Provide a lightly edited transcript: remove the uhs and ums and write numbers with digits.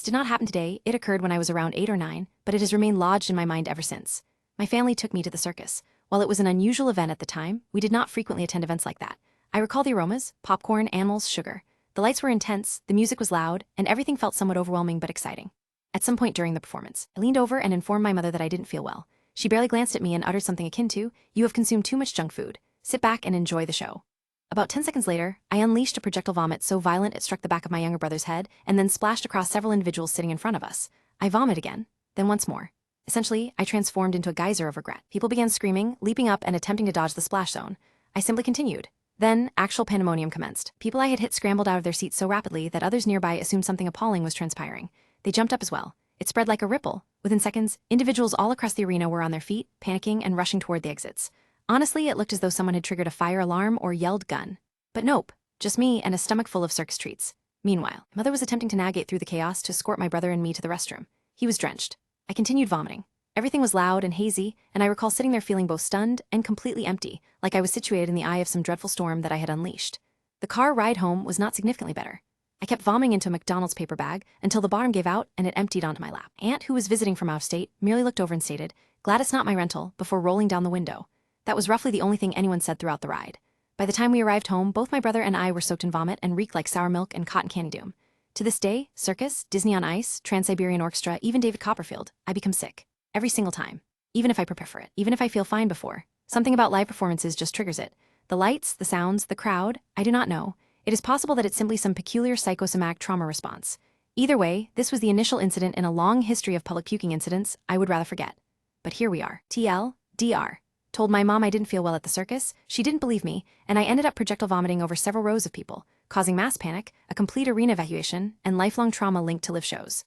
did not happen today, it occurred when I was around 8 or 9, but it has remained lodged in my mind ever since. My family took me to the circus. While it was an unusual event at the time, we did not frequently attend events like that. I recall the aromas: popcorn, animals, sugar. The lights were intense, the music was loud, and everything felt somewhat overwhelming but exciting. At some point during the performance, I leaned over and informed my mother that I didn't feel well. She barely glanced at me and uttered something akin to, "You have consumed too much junk food. Sit back and enjoy the show." About 10 seconds later, I unleashed a projectile vomit so violent it struck the back of my younger brother's head and then splashed across several individuals sitting in front of us. I vomited again, then once more. Essentially, I transformed into a geyser of regret. People began screaming, leaping up, and attempting to dodge the splash zone. I simply continued. Then, actual pandemonium commenced. People I had hit scrambled out of their seats so rapidly that others nearby assumed something appalling was transpiring. They jumped up as well. It spread like a ripple. Within seconds, individuals all across the arena were on their feet, panicking and rushing toward the exits. Honestly, it looked as though someone had triggered a fire alarm or yelled gun. But nope, just me and a stomach full of circus treats. Meanwhile, Mother was attempting to navigate through the chaos to escort my brother and me to the restroom. He was drenched. I continued vomiting. Everything was loud and hazy, and I recall sitting there feeling both stunned and completely empty, like I was situated in the eye of some dreadful storm that I had unleashed. The car ride home was not significantly better. I kept vomiting into a McDonald's paper bag until the bottom gave out and it emptied onto my lap. Aunt, who was visiting from out of state, merely looked over and stated, "Glad it's not my rental," before rolling down the window. That was roughly the only thing anyone said throughout the ride. By the time we arrived home, both my brother and I were soaked in vomit and reeked like sour milk and cotton candy doom. To this day, circus, Disney on Ice, Trans-Siberian Orchestra, even David Copperfield, I become sick. Every single time. Even if I prepare for it. Even if I feel fine before. Something about live performances just triggers it. The lights, the sounds, the crowd, I do not know. It is possible that it's simply some peculiar psychosomatic trauma response. Either way, this was the initial incident in a long history of public puking incidents I would rather forget. But here we are. TLDR. Told my mom I didn't feel well at the circus, she didn't believe me, and I ended up projectile vomiting over several rows of people, causing mass panic, a complete arena evacuation, and lifelong trauma linked to live shows.